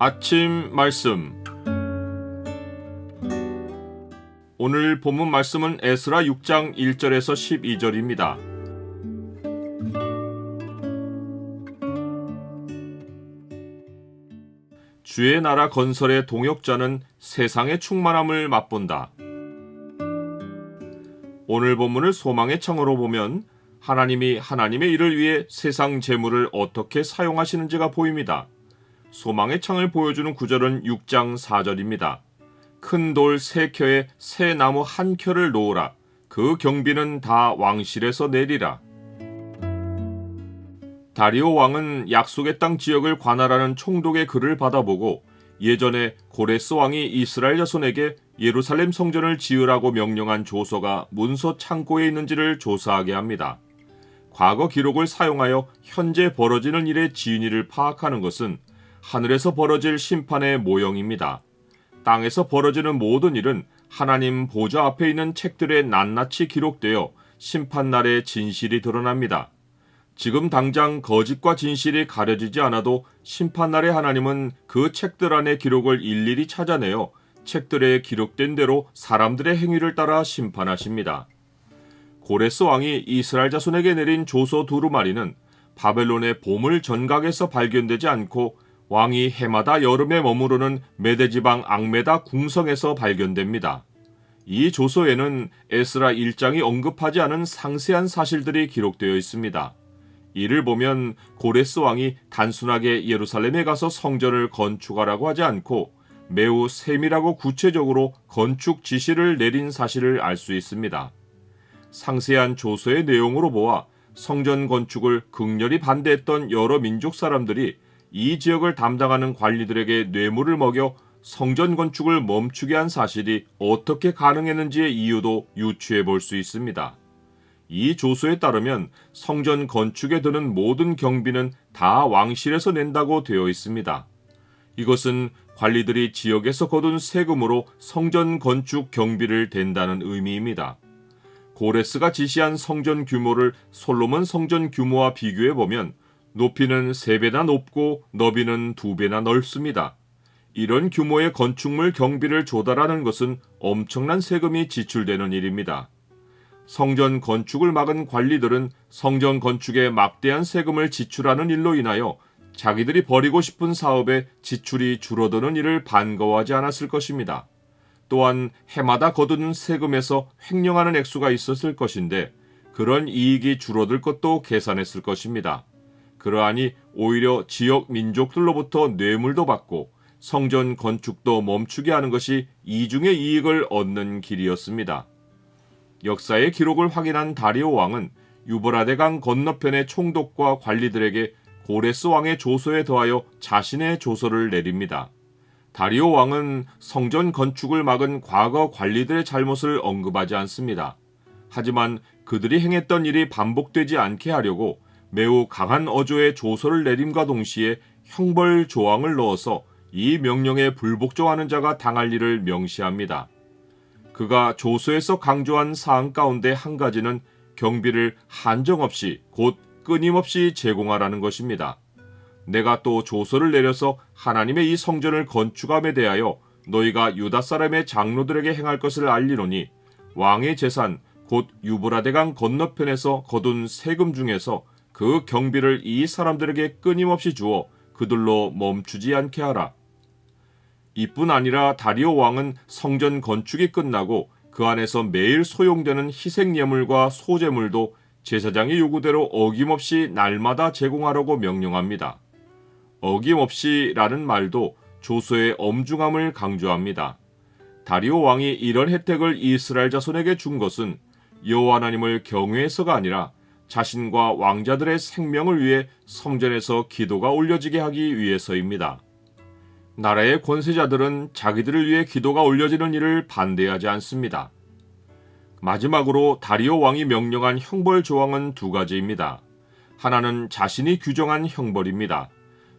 아침 말씀. 오늘 본문 말씀은 에스라 6장 1절에서 12절입니다. 주의 나라 건설의 동역자는 세상의 충만함을 맛본다. 오늘 본문을 소망의 창으로 보면 하나님이 하나님의 일을 위해 세상 재물을 어떻게 사용하시는지가 보입니다. 소망의 창을 보여주는 구절은 6장 4절입니다. 큰 돌 3켜에 새 나무 1켜를 놓으라. 그 경비는 다 왕실에서 내리라. 다리오 왕은 약속의 땅 지역을 관할하는 총독의 글을 받아보고 예전에 고레스 왕이 이스라엘 자손에게 예루살렘 성전을 지으라고 명령한 조서가 문서 창고에 있는지를 조사하게 합니다. 과거 기록을 사용하여 현재 벌어지는 일의 진위를 파악하는 것은 하늘에서 벌어질 심판의 모형입니다. 땅에서 벌어지는 모든 일은 하나님 보좌 앞에 있는 책들에 낱낱이 기록되어 심판날에 진실이 드러납니다. 지금 당장 거짓과 진실이 가려지지 않아도 심판날에 하나님은 그 책들 안의 기록을 일일이 찾아내어 책들에 기록된 대로 사람들의 행위를 따라 심판하십니다. 고레스 왕이 이스라엘 자손에게 내린 조서 두루마리는 바벨론의 보물 전각에서 발견되지 않고 왕이 해마다 여름에 머무르는 메대지방 앙메다 궁성에서 발견됩니다. 이 조서에는 에스라 1장이 언급하지 않은 상세한 사실들이 기록되어 있습니다. 이를 보면 고레스 왕이 단순하게 예루살렘에 가서 성전을 건축하라고 하지 않고 매우 세밀하고 구체적으로 건축 지시를 내린 사실을 알 수 있습니다. 상세한 조서의 내용으로 보아 성전 건축을 극렬히 반대했던 여러 민족 사람들이 이 지역을 담당하는 관리들에게 뇌물을 먹여 성전 건축을 멈추게 한 사실이 어떻게 가능했는지의 이유도 유추해 볼 수 있습니다. 이 조서에 따르면 성전 건축에 드는 모든 경비는 다 왕실에서 낸다고 되어 있습니다. 이것은 관리들이 지역에서 거둔 세금으로 성전 건축 경비를 댄다는 의미입니다. 고레스가 지시한 성전 규모를 솔로몬 성전 규모와 비교해 보면 높이는 3배나 높고 너비는 2배나 넓습니다. 이런 규모의 건축물 경비를 조달하는 것은 엄청난 세금이 지출되는 일입니다. 성전 건축을 막은 관리들은 성전 건축에 막대한 세금을 지출하는 일로 인하여 자기들이 벌이고 싶은 사업에 지출이 줄어드는 일을 반가워하지 않았을 것입니다. 또한 해마다 거두는 세금에서 횡령하는 액수가 있었을 것인데 그런 이익이 줄어들 것도 계산했을 것입니다. 그러하니 오히려 지역 민족들로부터 뇌물도 받고 성전 건축도 멈추게 하는 것이 이중의 이익을 얻는 길이었습니다. 역사의 기록을 확인한 다리오 왕은 유브라데 강 건너편의 총독과 관리들에게 고레스 왕의 조서에 더하여 자신의 조서를 내립니다. 다리오 왕은 성전 건축을 막은 과거 관리들의 잘못을 언급하지 않습니다. 하지만 그들이 행했던 일이 반복되지 않게 하려고 매우 강한 어조의 조서를 내림과 동시에 형벌 조항을 넣어서 이 명령에 불복종하는 자가 당할 일을 명시합니다. 그가 조서에서 강조한 사항 가운데 한 가지는 경비를 한정없이 곧 끊임없이 제공하라는 것입니다. 내가 또 조서를 내려서 하나님의 이 성전을 건축함에 대하여 너희가 유다 사람의 장로들에게 행할 것을 알리노니 왕의 재산 곧 유브라데 강 건너편에서 거둔 세금 중에서 그 경비를 이 사람들에게 끊임없이 주어 그들로 멈추지 않게 하라. 이뿐 아니라 다리오 왕은 성전 건축이 끝나고 그 안에서 매일 소용되는 희생예물과 소제물도 제사장의 요구대로 어김없이 날마다 제공하라고 명령합니다. 어김없이라는 말도 조서의 엄중함을 강조합니다. 다리오 왕이 이런 혜택을 이스라엘 자손에게 준 것은 여호와 하나님을 경외해서가 아니라 자신과 왕자들의 생명을 위해 성전에서 기도가 올려지게 하기 위해서입니다. 나라의 권세자들은 자기들을 위해 기도가 올려지는 일을 반대하지 않습니다. 마지막으로 다리오 왕이 명령한 형벌 조항은 2가지입니다. 하나는 자신이 규정한 형벌입니다.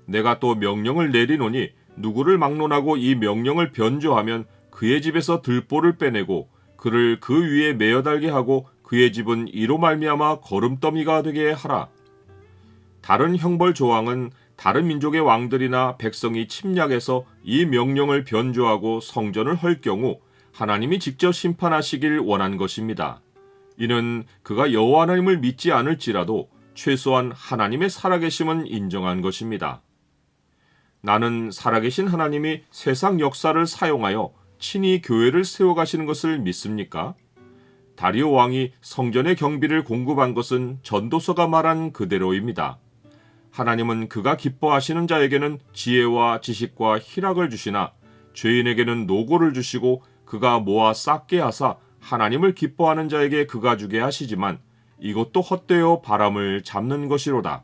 내가 또 명령을 내리노니 누구를 막론하고 이 명령을 변조하면 그의 집에서 들보를 빼내고 그를 그 위에 매어 달게 하고 그의 집은 이로 말미암아 거름더미가 되게 하라. 다른 형벌 조항은 다른 민족의 왕들이나 백성이 침략해서 이 명령을 변조하고 성전을 헐 경우 하나님이 직접 심판하시길 원한 것입니다. 이는 그가 여호와 하나님을 믿지 않을지라도 최소한 하나님의 살아계심은 인정한 것입니다. 나는 살아계신 하나님이 세상 역사를 사용하여 친히 교회를 세워가시는 것을 믿습니까? 다리오 왕이 성전의 경비를 공급한 것은 전도서가 말한 그대로입니다. 하나님은 그가 기뻐하시는 자에게는 지혜와 지식과 희락을 주시나 죄인에게는 노고를 주시고 그가 모아 쌓게 하사 하나님을 기뻐하는 자에게 그가 주게 하시지만 이것도 헛되어 바람을 잡는 것이로다.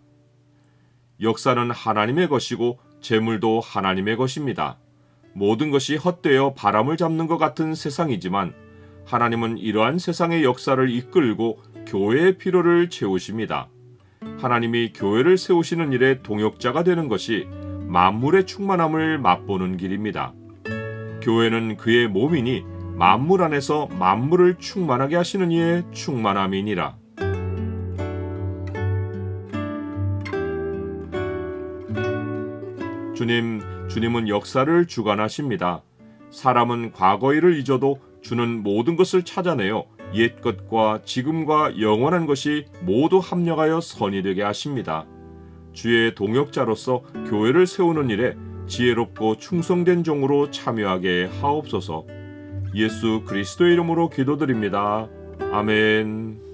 역사는 하나님의 것이고 재물도 하나님의 것입니다. 모든 것이 헛되어 바람을 잡는 것 같은 세상이지만 하나님은 이러한 세상의 역사를 이끌고 교회의 필요를 채우십니다. 하나님이 교회를 세우시는 일에 동역자가 되는 것이 만물의 충만함을 맛보는 길입니다. 교회는 그의 몸이니 만물 안에서 만물을 충만하게 하시는 이의 충만함이니라. 주님은 역사를 주관하십니다. 사람은 과거 일을 잊어도 주는 모든 것을 찾아내어 옛 것과 지금과 영원한 것이 모두 합력하여 선이 되게 하십니다. 주의 동역자로서 교회를 세우는 일에 지혜롭고 충성된 종으로 참여하게 하옵소서. 예수 그리스도의 이름으로 기도드립니다. 아멘.